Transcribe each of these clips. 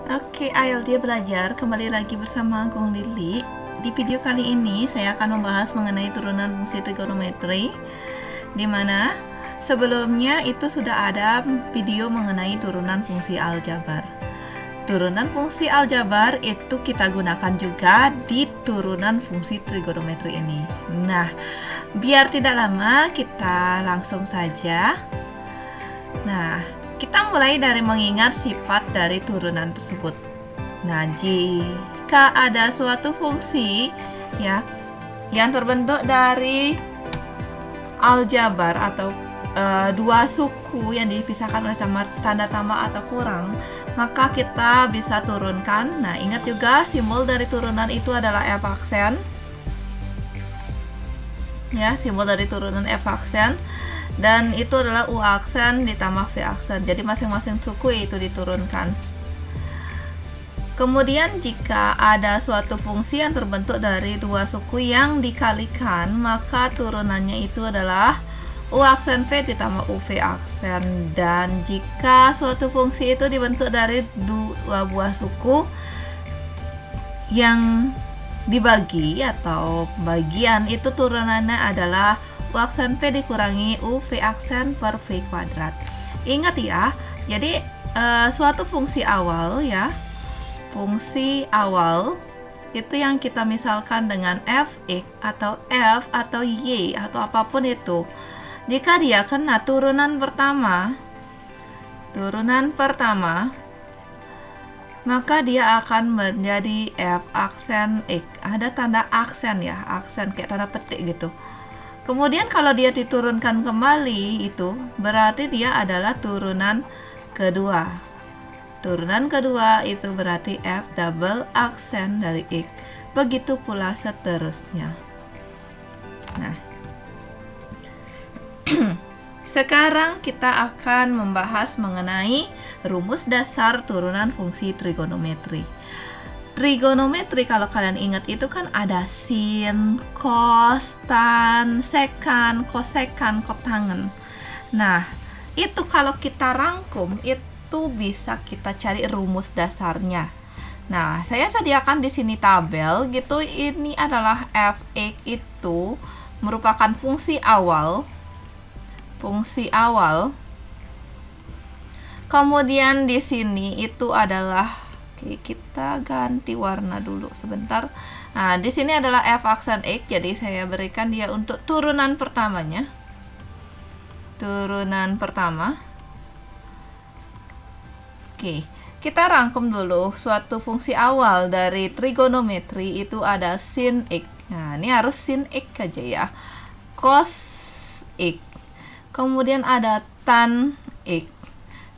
Oke, ayo dia belajar. Kembali lagi bersama Gung Lili. Di video kali ini saya akan membahas mengenai turunan fungsi trigonometri, di mana sebelumnya itu sudah ada video mengenai turunan fungsi aljabar. Turunan fungsi aljabar itu kita gunakan juga di turunan fungsi trigonometri ini. Nah, biar tidak lama kita langsung saja. Nah, kita mulai dari mengingat sifat dari turunan tersebut. Nah, jika ada suatu fungsi ya yang terbentuk dari aljabar atau dua suku yang dipisahkan oleh tanda tambah atau kurang, maka kita bisa turunkan. Nah, ingat juga simbol dari turunan itu adalah F aksen. Ya, simbol dari turunan F aksen. Dan itu adalah U aksen ditambah V aksen. Jadi masing-masing suku itu diturunkan. Kemudian jika ada suatu fungsi yang terbentuk dari dua suku yang dikalikan, maka turunannya itu adalah U aksen V ditambah UV aksen. Dan jika suatu fungsi itu dibentuk dari dua buah suku yang dibagi atau bagian, itu turunannya adalah U aksen V dikurangi UV aksen per V kuadrat. Ingat ya, jadi suatu fungsi awal ya, fungsi awal itu yang kita misalkan dengan fx atau f atau y atau apapun itu. Jika dia kena turunan pertama, maka dia akan menjadi f aksen x. Ada tanda aksen ya, aksen kayak tanda petik gitu. Kemudian kalau dia diturunkan kembali, itu berarti dia adalah turunan kedua. Turunan kedua itu berarti F double aksen dari X. Begitu pula seterusnya. Nah, sekarang kita akan membahas mengenai rumus dasar turunan fungsi trigonometri. Trigonometri kalau kalian ingat itu kan ada sin, cos, tan, sekan, kosekan, kotangen. Nah, itu kalau kita rangkum itu bisa kita cari rumus dasarnya. Nah, saya sediakan di sini tabel gitu. Ini adalah fx itu merupakan fungsi awal. Kemudian di sini itu adalah, oke, kita ganti warna dulu sebentar. Nah, di sini adalah F aksen X, jadi saya berikan dia untuk turunan pertamanya. Turunan pertama. Oke, kita rangkum dulu suatu fungsi awal dari trigonometri itu ada sin X. Nah, ini harus sin X aja ya. Cos X. Kemudian ada tan X.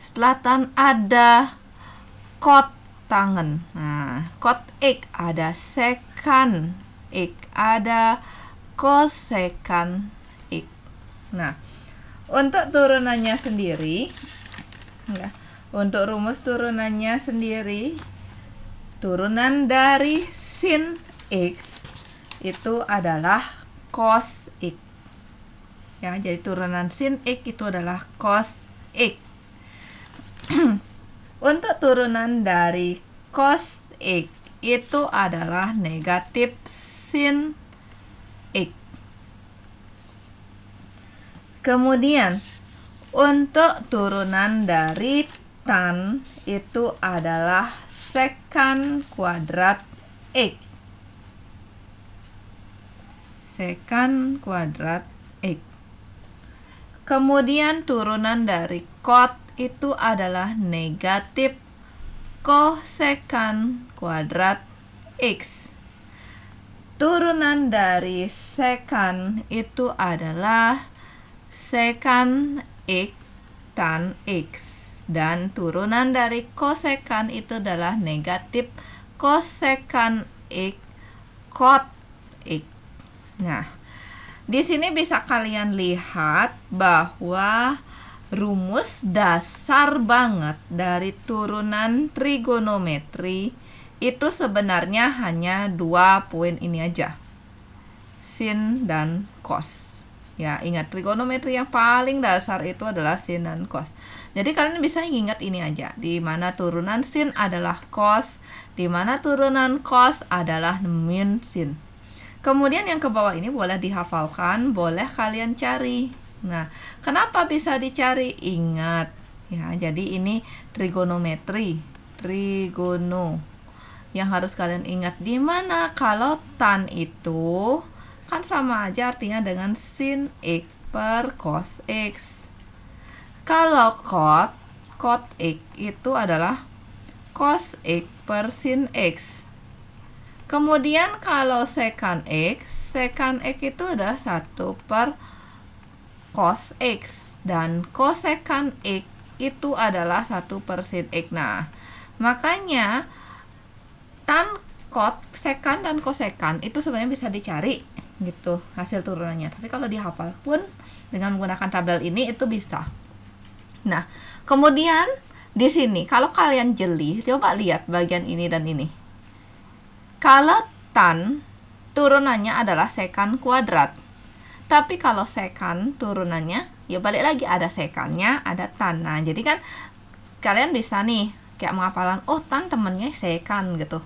Setelah tan ada cot tangan. Nah, cot X, ada sekan X, ada kosekan X. Nah, untuk turunannya sendiri ya, untuk rumus turunannya sendiri, turunan dari sin X itu adalah cos X. Ya, jadi turunan sin X itu adalah cos X. Untuk turunan dari cos X itu adalah negatif sin X. Kemudian untuk turunan dari tan itu adalah sekan kuadrat X. Sekan kuadrat X. Kemudian turunan dari cot itu adalah negatif kosekan kuadrat X. Turunan dari sekan itu adalah sekan X tan X. Dan turunan dari kosekan itu adalah negatif kosekan X cot X. Nah, di sini bisa kalian lihat bahwa rumus dasar banget dari turunan trigonometri itu sebenarnya hanya dua poin ini aja, sin dan cos. Ya, ingat trigonometri yang paling dasar itu adalah sin dan cos. Jadi kalian bisa ingat ini aja, di mana turunan sin adalah cos, di mana turunan cos adalah min sin. Kemudian yang ke bawah ini boleh dihafalkan, boleh kalian cari. Nah, kenapa bisa dicari? Ingat, ya, jadi ini trigonometri, trigono. Yang harus kalian ingat, di mana kalau tan itu kan sama aja artinya dengan sin X per cos X. Kalau cot X itu adalah cos X per sin X. Kemudian kalau secant X itu adalah 1 per cos X. Dan cosecant X itu adalah 1 per sin X. Nah, makanya tan, cot, secant, dan cosecant itu sebenarnya bisa dicari gitu hasil turunannya. Tapi kalau dihafal pun dengan menggunakan tabel ini itu bisa. Nah, kemudian di sini kalau kalian jeli, coba lihat bagian ini dan ini. Kalau tan turunannya adalah secant kuadrat. Tapi kalau secant turunannya ya balik lagi ada secantnya, ada tan. Nah, jadi kan kalian bisa nih kayak mengapalan, oh tan temennya secant gitu.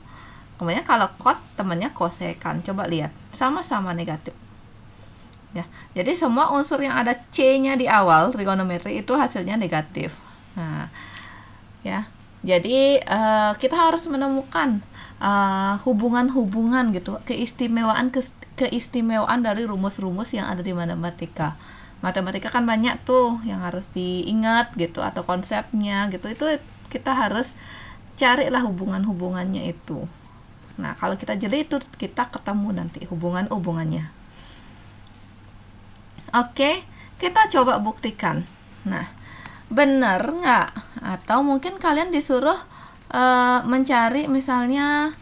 Kemudian kalau cot temannya cosecant. Coba lihat, sama-sama negatif. Ya, jadi semua unsur yang ada C-nya di awal trigonometri itu hasilnya negatif. Nah, ya. Jadi kita harus menemukan hubungan-hubungan gitu, keistimewaan dari rumus-rumus yang ada di matematika. Matematika kan banyak tuh yang harus diingat gitu atau konsepnya gitu. Itu kita harus carilah hubungan-hubungannya itu. Nah, kalau kita jeli itu kita ketemu nanti hubungan-hubungannya. Oke, kita coba buktikan. Nah, benar nggak? Atau mungkin kalian disuruh mencari misalnya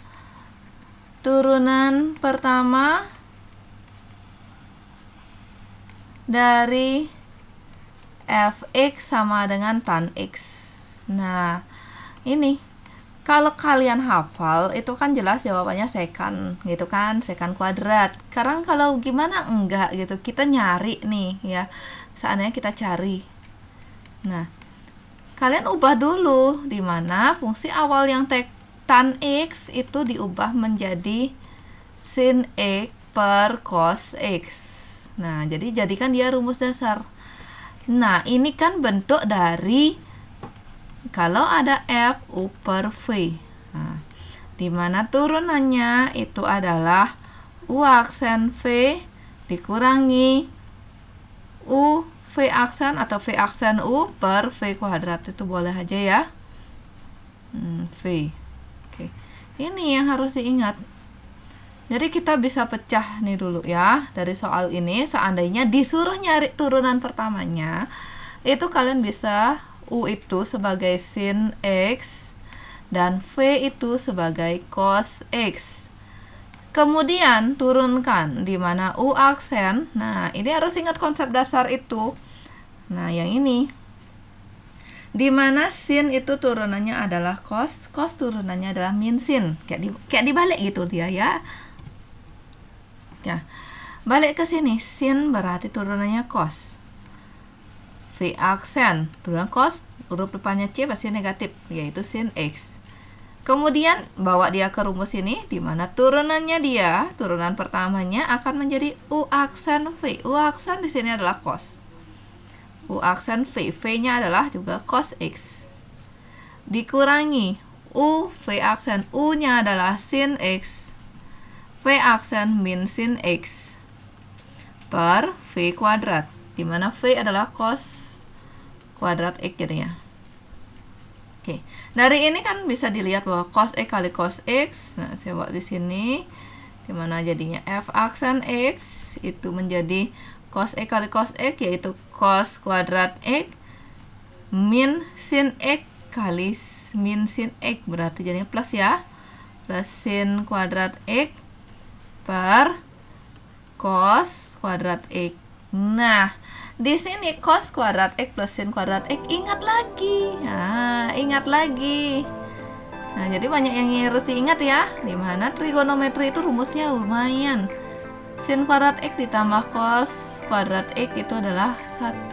turunan pertama dari fx sama dengan tan x. Nah, ini kalau kalian hafal itu kan jelas jawabannya secant gitu kan, secant kuadrat. Sekarang kalau gimana enggak gitu, kita nyari nih ya, saatnya kita cari. Nah, kalian ubah dulu di mana fungsi awal yang tan x itu diubah menjadi sin x per cos x. Nah, jadi jadikan dia rumus dasar. Nah, ini kan bentuk dari kalau ada F U per V. Nah, di mana turunannya itu adalah U aksen V dikurangi U V aksen atau V aksen U per V kuadrat. Itu boleh aja ya. V. Oke. Ini yang harus diingat. Jadi kita bisa pecah nih dulu ya. Dari soal ini seandainya disuruh nyari turunan pertamanya, itu kalian bisa U itu sebagai sin X dan V itu sebagai cos X. Kemudian turunkan di mana U aksen. Nah, ini harus ingat konsep dasar itu. Nah, yang ini. Di mana sin itu turunannya adalah cos, cos turunannya adalah min sin. Kayak dibalik gitu dia ya. Ya. Balik ke sini, sin berarti turunannya cos. V aksen, turunan cos, huruf depannya C pasti negatif, yaitu sin X. Kemudian bawa dia ke rumus ini, di mana turunannya dia, turunan pertamanya akan menjadi U aksen V. U aksen di sini adalah cos. U aksen V, V-nya adalah juga cos X. Dikurangi U V aksen, U-nya adalah sin X. V aksen min sin X per V kuadrat, di mana V adalah cos kuadrat X jadinya. Oke, dari ini kan bisa dilihat bahwa cos X kali cos X. Nah, saya buat di sini, gimana jadinya F aksen X itu menjadi cos X kali cos X, yaitu cos kuadrat X min sin X kali min sin X, berarti jadinya plus ya, plus sin kuadrat X per cos kuadrat X. Nah, di sini cos kuadrat X plus sin kuadrat X, ingat lagi. Nah, ingat lagi. Nah, jadi banyak yang harus diingat ya. Dimana trigonometri itu rumusnya lumayan sin kuadrat X ditambah cos kuadrat X itu adalah 1.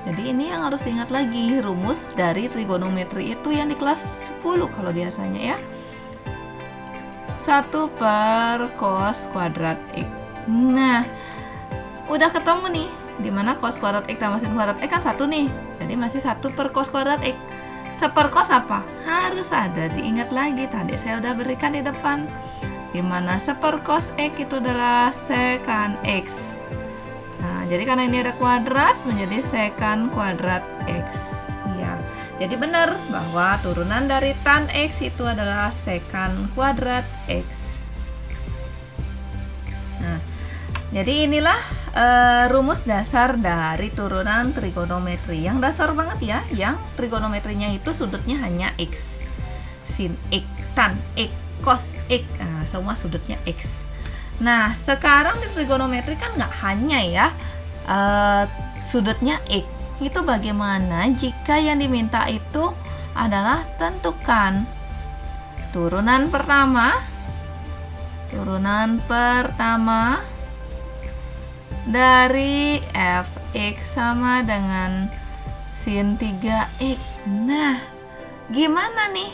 Jadi ini yang harus diingat lagi, rumus dari trigonometri itu yang di kelas 10 kalau biasanya ya. 1 per cos kuadrat X. Nah, udah ketemu nih, dimana cos kuadrat X tambah sin kuadrat X kan 1 nih. Jadi masih 1 per cos kuadrat X. Seperkos apa? Harus ada, diingat lagi, tadi saya udah berikan di depan. Dimana seperkos X itu adalah sekan X. Nah, jadi karena ini ada kuadrat, menjadi sekan kuadrat X. Ya, jadi benar bahwa turunan dari tan X itu adalah sekan kuadrat X. Nah, jadi inilah rumus dasar dari turunan trigonometri. Yang dasar banget ya, yang trigonometrinya itu sudutnya hanya X. Sin X, tan X, cos X, nah, semua sudutnya X. Nah, sekarang di trigonometri kan nggak hanya ya sudutnya X. Itu bagaimana jika yang diminta itu adalah tentukan turunan pertama dari fx sama dengan sin 3x. Nah, gimana nih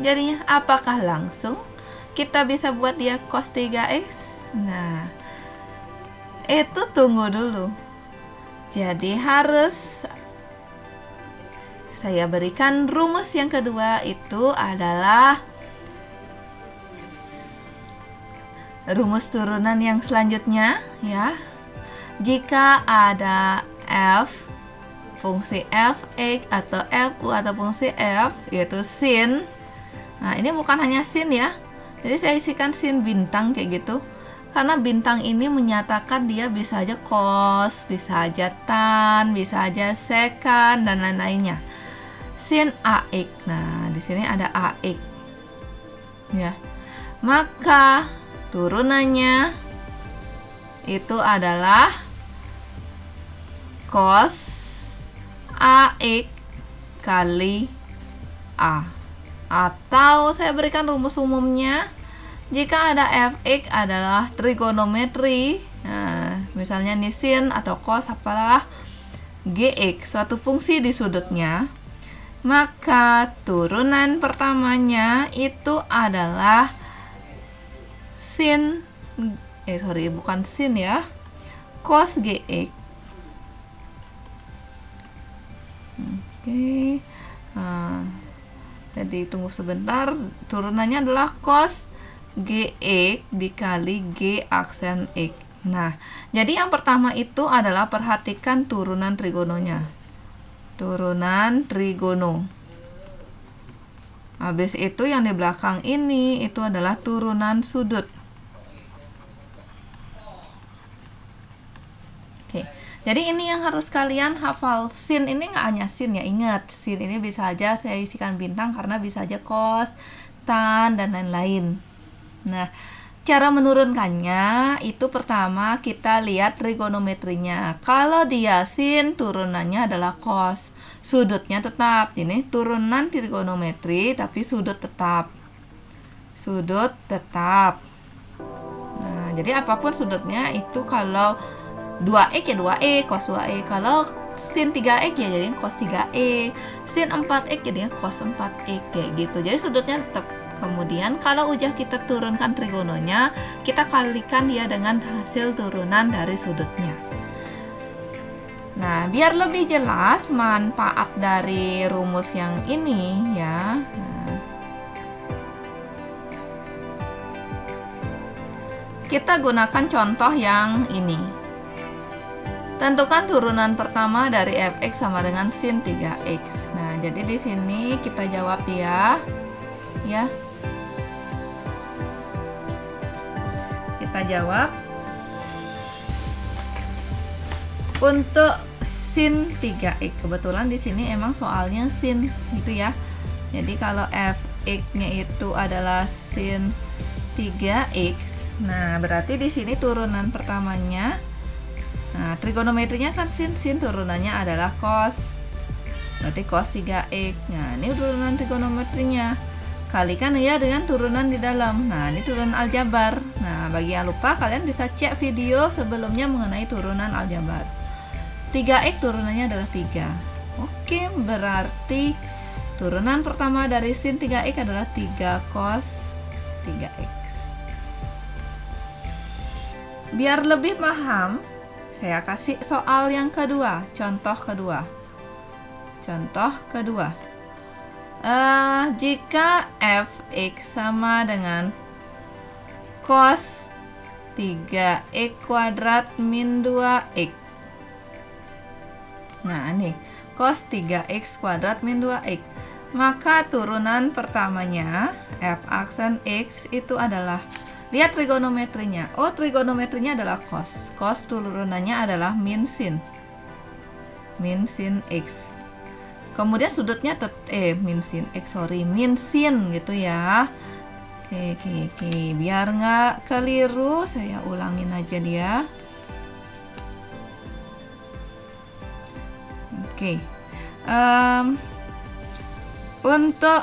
jadinya? Apakah langsung kita bisa buat dia cos 3x? Nah, itu tunggu dulu. Jadi harus saya berikan rumus yang kedua, itu adalah rumus turunan yang selanjutnya ya. Jika ada fungsi fx atau fu atau fungsi f yaitu sin. Nah, ini bukan hanya sin ya. Jadi saya isikan sin bintang kayak gitu. Karena bintang ini menyatakan dia bisa aja cos, bisa aja tan, bisa aja sekan dan lain-lainnya. Sin ax. Nah, di sini ada ax. Ya. Maka turunannya itu adalah cos ax kali a. Atau saya berikan rumus umumnya, jika ada fx adalah trigonometri, nah, misalnya nih sin atau cos apalah gx, suatu fungsi di sudutnya, maka turunan pertamanya itu adalah sin, bukan sin ya, cos gx. Oke. Jadi tunggu sebentar, turunannya adalah cos gx dikali g aksen x. Nah, jadi yang pertama itu adalah perhatikan turunan trigononya. Turunan trigono. Habis itu yang di belakang ini itu adalah turunan sudut. Oke. Jadi ini yang harus kalian hafal. Sin ini nggak hanya sin ya, ingat. Sin ini bisa aja saya isikan bintang karena bisa aja cos, tan, dan lain-lain. Nah, cara menurunkannya itu pertama kita lihat trigonometrinya. Kalau dia sin, turunannya adalah cos. Sudutnya tetap. Ini turunan trigonometri tapi sudut tetap. Sudut tetap. Nah, jadi apapun sudutnya itu kalau 2x ya 2x, cos 2x. Kalau sin 3x ya jadi cos 3x. Sin 4x jadi cos 4x, kayak gitu. Jadi sudutnya tetap. Kemudian kalau udah kita turunkan trigononya, kita kalikan dia dengan hasil turunan dari sudutnya. Nah, biar lebih jelas manfaat dari rumus yang ini ya. Nah, kita gunakan contoh yang ini. Tentukan turunan pertama dari fx sama dengan sin 3x. Nah, jadi di sini kita jawab ya. Ya. Kita jawab untuk sin 3x. Kebetulan di sini emang soalnya sin gitu ya. Jadi kalau fx-nya itu adalah sin 3x. Nah, berarti di sini turunan pertamanya, nah, trigonometrinya kan sin, turunannya adalah cos. Berarti cos 3x. Nah, ini turunan trigonometrinya. kalikan ya dengan turunan di dalam. Nah, ini turunan aljabar. Nah, bagi yang lupa, kalian bisa cek video sebelumnya mengenai turunan aljabar. 3x turunannya adalah 3. Oke, berarti turunan pertama dari sin 3x adalah 3 cos 3x. Biar lebih paham, saya kasih soal yang kedua, contoh kedua. Jika fx sama dengan cos 3x kuadrat min 2x. Nah, nih, cos 3x kuadrat min 2x. Maka turunan pertamanya, f aksen x itu adalah, lihat trigonometrinya. Oh, trigonometrinya adalah cos. Cos turunannya adalah min sin. Min sin x. Kemudian sudutnya min sin gitu ya. Oke. Biar nggak keliru, saya ulangin aja dia. Oke. Untuk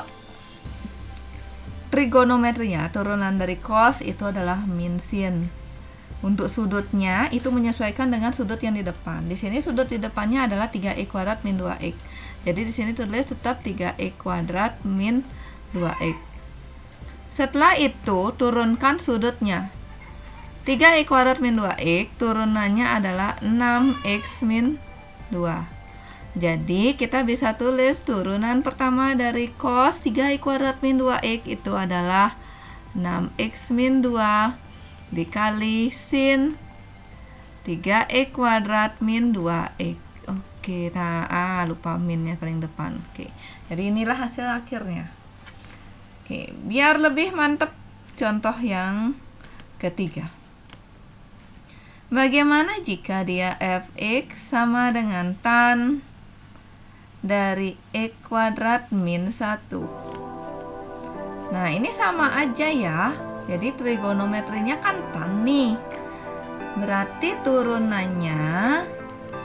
trigonometrinya, turunan dari cos itu adalah min sin. Untuk sudutnya itu menyesuaikan dengan sudut yang di depan. Di sini sudut di depannya adalah 3x kuadrat min 2x. Jadi di sini tulis tetap 3x kuadrat min 2x. Setelah itu turunkan sudutnya. 3x kuadrat min 2x turunannya adalah 6x min 2. Jadi kita bisa tulis turunan pertama dari cos 3x kuadrat min 2x itu adalah 6x min 2 dikali sin 3x kuadrat min 2x. Oke, nah lupa minnya paling depan. Oke, jadi inilah hasil akhirnya. Oke, biar lebih mantap, contoh yang ketiga. Bagaimana jika dia fx sama dengan tan dari x kuadrat min 1. Nah, ini sama aja ya. Jadi trigonometrinya kan tan nih. Berarti turunannya,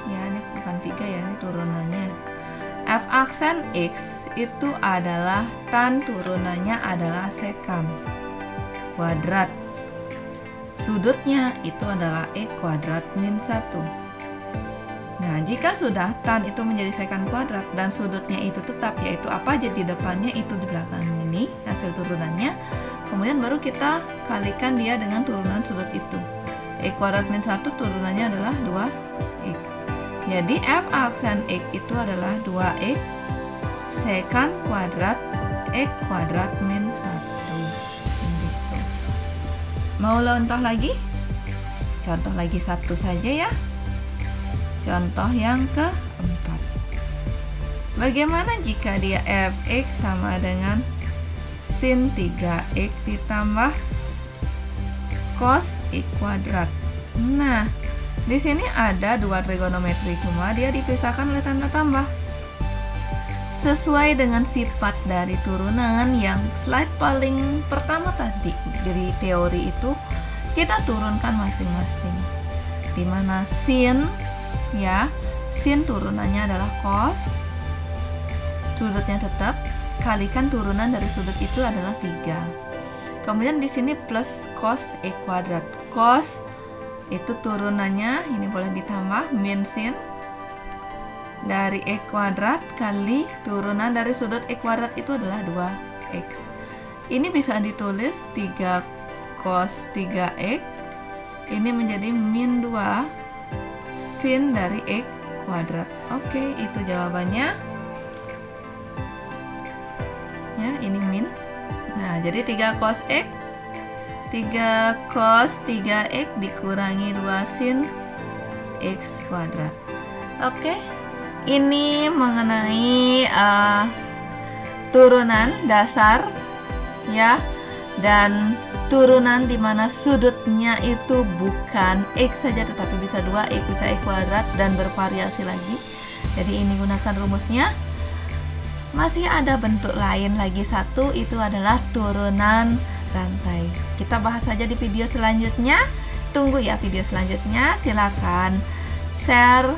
ya ini bukan 3 ya, ini turunannya. F aksen x itu adalah tan turunannya adalah sekant kuadrat. Sudutnya itu adalah x kuadrat min 1. Nah, jika sudah tan itu menjadi sekant kuadrat dan sudutnya itu tetap, yaitu apa aja di depannya itu di belakang ini hasil turunannya, kemudian baru kita kalikan dia dengan turunan sudut itu. X kuadrat min 1 turunannya adalah 2x. Jadi f aksen x itu adalah 2x sekant kuadrat x kuadrat min 1. Gitu. Mau contoh lagi? Contoh lagi satu saja ya. Contoh yang keempat. Bagaimana jika dia fx sama dengan sin 3x ditambah cos x kuadrat. Nah, di sini ada dua trigonometri, cuma dia dipisahkan oleh tanda tambah. Sesuai dengan sifat dari turunan yang slide paling pertama tadi dari teori itu, kita turunkan masing-masing. Dimana sin, ya, sin turunannya adalah cos, sudutnya tetap, kalikan turunan dari sudut itu adalah 3. Kemudian di sini plus cos x kuadrat. Cos itu turunannya ini boleh ditambah min sin dari x kuadrat kali turunan dari sudut x kuadrat itu adalah 2x. Ini bisa ditulis 3 cos 3x. Ini menjadi min 2 sin dari x kuadrat. Oke, itu jawabannya. Ya, ini min. Nah, jadi 3 cos x 3 cos 3x dikurangi 2 sin x kuadrat. Oke, ini mengenai turunan dasar ya, dan turunan dimana sudutnya itu bukan x saja tetapi bisa 2x, bisa x kuadrat dan bervariasi lagi. Jadi ini gunakan rumusnya. Masih ada bentuk lain lagi satu, itu adalah turunan rantai. Kita bahas saja di video selanjutnya. Tunggu ya video selanjutnya. Silakan share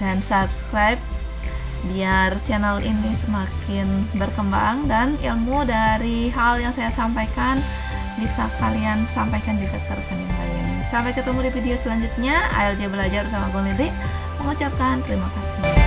dan subscribe biar channel ini semakin berkembang dan ilmu dari hal yang saya sampaikan bisa kalian sampaikan juga ke rekan yang lain. Sampai ketemu di video selanjutnya. ALJ Belajar bersama Gong Lili mengucapkan terima kasih.